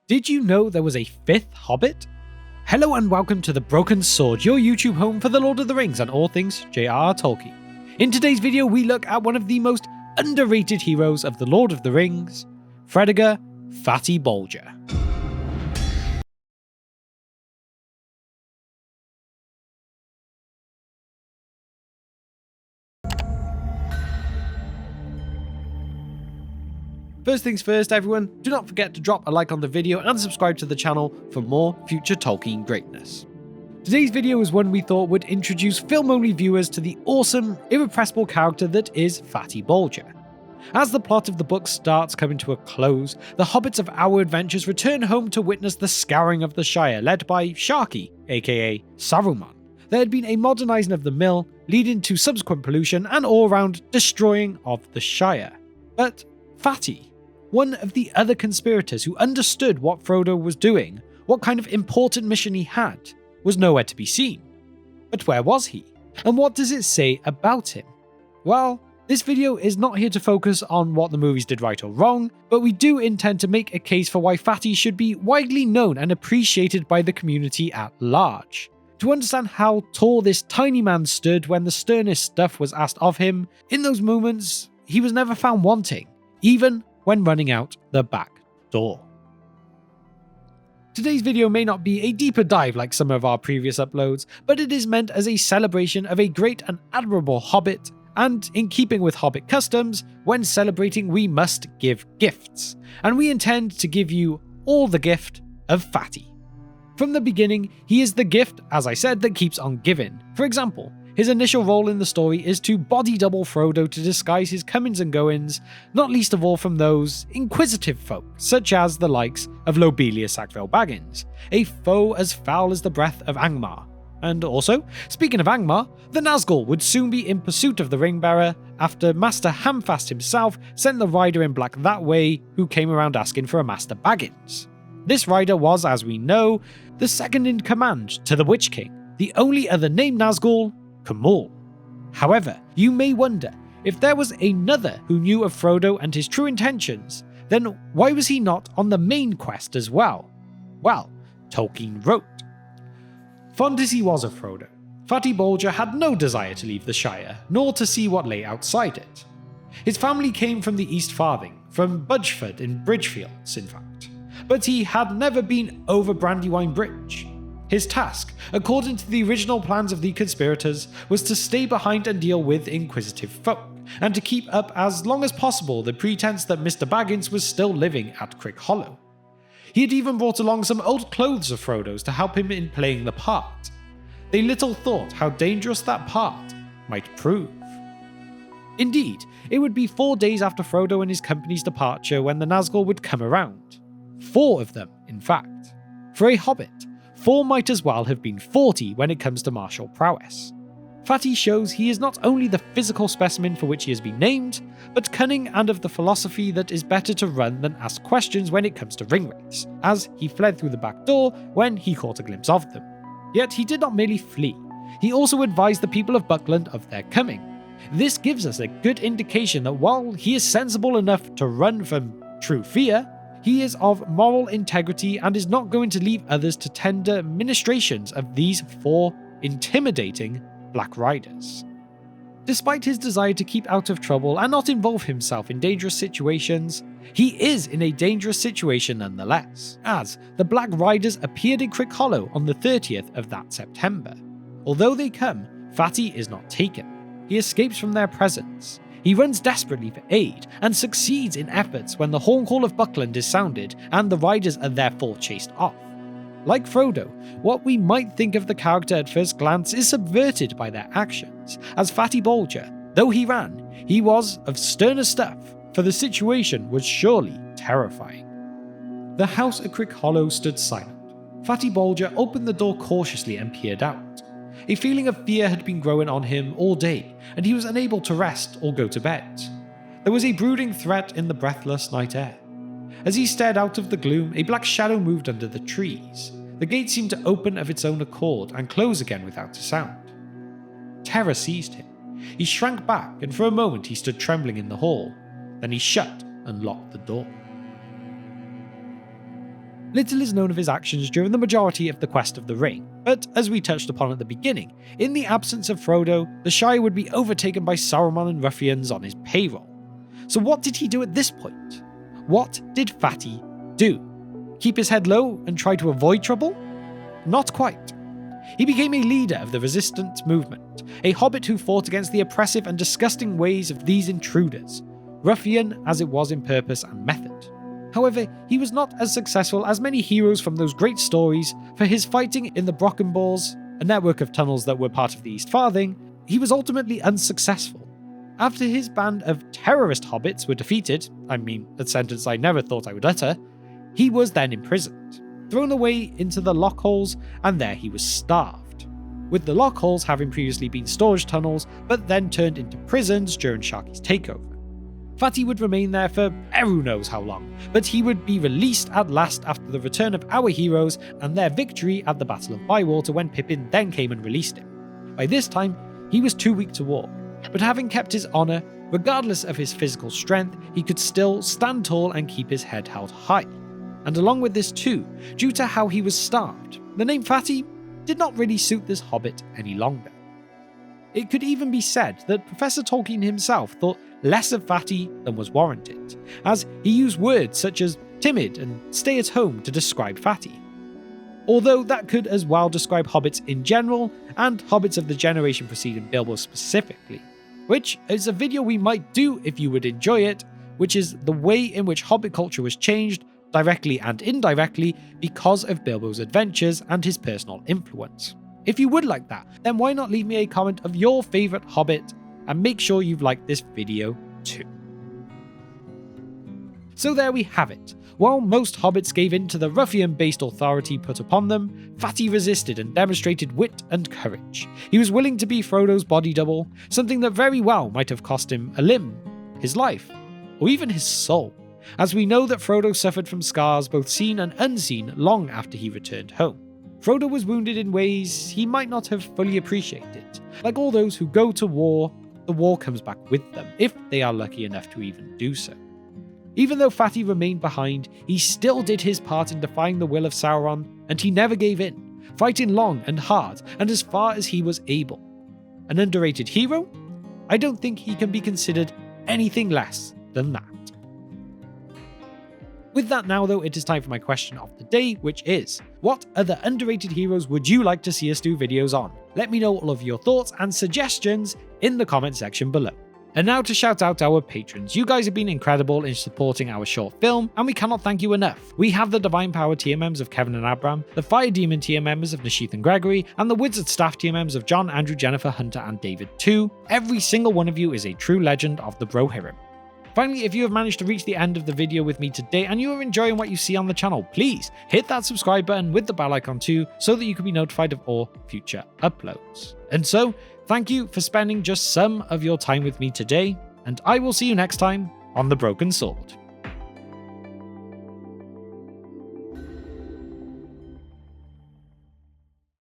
Did you know there was a 5th Hobbit? Hello and welcome to The Broken Sword, your YouTube home for The Lord of the Rings and all things J.R.R. Tolkien. In today's video, we look at one of the most underrated heroes of The Lord of the Rings, Fredegar, Fatty Bolger. First things first, everyone, do not forget to drop a like on the video and subscribe to the channel for more future Tolkien greatness. Today's video is one we thought would introduce film-only viewers to the awesome, irrepressible character that is Fatty Bolger. As the plot of the book starts coming to a close, the hobbits of our adventures return home to witness the Scouring of the Shire led by Sharky, aka Saruman. There had been a modernising of the mill, leading to subsequent pollution and all-round destroying of the Shire. But Fatty, one of the other conspirators who understood what Frodo was doing, what kind of important mission he had, was nowhere to be seen. But where was he? And what does it say about him? Well, this video is not here to focus on what the movies did right or wrong, but we do intend to make a case for why Fatty should be widely known and appreciated by the community at large. To understand how tall this tiny man stood when the sternest stuff was asked of him, in those moments, he was never found wanting, even when running out the back door. Today's video may not be a deeper dive like some of our previous uploads, but it is meant as a celebration of a great and admirable Hobbit, and in keeping with Hobbit customs, when celebrating we must give gifts, and we intend to give you all the gift of Fatty. From the beginning, he is the gift, as I said, that keeps on giving. For example, his initial role in the story is to body double Frodo to disguise his comings and goings, not least of all from those inquisitive folk, such as the likes of Lobelia Sackville Baggins, a foe as foul as the breath of Angmar. And also, speaking of Angmar, the Nazgul would soon be in pursuit of the Ringbearer after Master Hamfast himself sent the rider in black that way who came around asking for a Master Baggins. This rider was, as we know, the second in command to the Witch King, the only other named Nazgul, Kamul. However, you may wonder, if there was another who knew of Frodo and his true intentions, then why was he not on the main quest as well? Well, Tolkien wrote, "Fond as he was of Frodo, Fatty Bolger had no desire to leave the Shire, nor to see what lay outside it. His family came from the East Farthing, from Budgeford in Bridgefields, in fact, but he had never been over Brandywine Bridge. His task, according to the original plans of the conspirators, was to stay behind and deal with inquisitive folk, and to keep up as long as possible the pretense that Mr. Baggins was still living at Crick Hollow. He had even brought along some old clothes of Frodo's to help him in playing the part. They little thought how dangerous that part might prove." Indeed, it would be 4 days after Frodo and his company's departure when the Nazgul would come around. 4 of them, in fact. For a Hobbit, 4 might as well have been 40 when it comes to martial prowess. Fatty shows he is not only the physical specimen for which he has been named, but cunning and of the philosophy that is better to run than ask questions when it comes to ringwraiths, as he fled through the back door when he caught a glimpse of them. Yet he did not merely flee, he also advised the people of Buckland of their coming. This gives us a good indication that while he is sensible enough to run from true fear, he is of moral integrity and is not going to leave others to tender ministrations of these 4 intimidating Black Riders. Despite his desire to keep out of trouble and not involve himself in dangerous situations, he is in a dangerous situation nonetheless, as the Black Riders appeared in Crick Hollow on the 30th of that September. Although they come, Fatty is not taken. He escapes from their presence. He runs desperately for aid, and succeeds in efforts when the horn call of Buckland is sounded and the riders are therefore chased off. Like Frodo, what we might think of the character at first glance is subverted by their actions, as Fatty Bolger, though he ran, he was of sterner stuff, for the situation was surely terrifying. The house at Crick Hollow stood silent. Fatty Bolger opened the door cautiously and peered out. A feeling of fear had been growing on him all day, and he was unable to rest or go to bed. There was a brooding threat in the breathless night air. As he stared out of the gloom, a black shadow moved under the trees. The gate seemed to open of its own accord and close again without a sound. Terror seized him. He shrank back, and for a moment he stood trembling in the hall. Then he shut and locked the door. Little is known of his actions during the majority of the Quest of the Ring, but as we touched upon at the beginning, in the absence of Frodo, the Shire would be overtaken by Saruman and ruffians on his payroll. So what did he do at this point? What did Fatty do? Keep his head low and try to avoid trouble? Not quite. He became a leader of the resistance movement, a hobbit who fought against the oppressive and disgusting ways of these intruders, ruffian as it was in purpose and method. However, he was not as successful as many heroes from those great stories, for his fighting in the Brockenballs, a network of tunnels that were part of the East Farthing. He was ultimately unsuccessful. After his band of terrorist hobbits were defeated, a sentence I never thought I would utter, he was then imprisoned, thrown away into the lockholes, and there he was starved, with the lockholes having previously been storage tunnels but then turned into prisons during Sharky's takeover. Fatty would remain there for who knows how long, but he would be released at last after the return of our heroes and their victory at the Battle of Bywater, when Pippin then came and released him. By this time, he was too weak to walk, but having kept his honour, regardless of his physical strength, he could still stand tall and keep his head held high. And along with this too, due to how he was starved, the name Fatty did not really suit this hobbit any longer. It could even be said that Professor Tolkien himself thought less of Fatty than was warranted, as he used words such as timid and stay at home to describe Fatty. Although that could as well describe hobbits in general, and hobbits of the generation preceding Bilbo specifically, which is a video we might do if you would enjoy it, which is the way in which hobbit culture was changed, directly and indirectly, because of Bilbo's adventures and his personal influence. If you would like that, then why not leave me a comment of your favourite hobbit, and make sure you've liked this video too. So there we have it. While most hobbits gave in to the ruffian-based authority put upon them, Fatty resisted and demonstrated wit and courage. He was willing to be Frodo's body double, something that very well might have cost him a limb, his life, or even his soul, as we know that Frodo suffered from scars both seen and unseen long after he returned home. Frodo was wounded in ways he might not have fully appreciated. Like all those who go to war, the war comes back with them, if they are lucky enough to even do so. Even though Fatty remained behind, he still did his part in defying the will of Sauron, and he never gave in, fighting long and hard and as far as he was able. An underrated hero? I don't think he can be considered anything less than that. With that now though, it is time for my question of the day, which is, what other underrated heroes would you like to see us do videos on? Let me know all of your thoughts and suggestions in the comment section below. And now to shout out our patrons. You guys have been incredible in supporting our short film, and we cannot thank you enough. We have the Divine Power tier members of Kevin and Abram, the Fire Demon tier members of Nishith and Gregory, and the Wizard Staff tier members of John, Andrew, Jennifer, Hunter, and David too. Every single one of you is a true legend of the Brohirrim. Finally, if you have managed to reach the end of the video with me today and you are enjoying what you see on the channel, please hit that subscribe button with the bell icon too, so that you can be notified of all future uploads. And so, thank you for spending just some of your time with me today, and I will see you next time on The Broken Sword.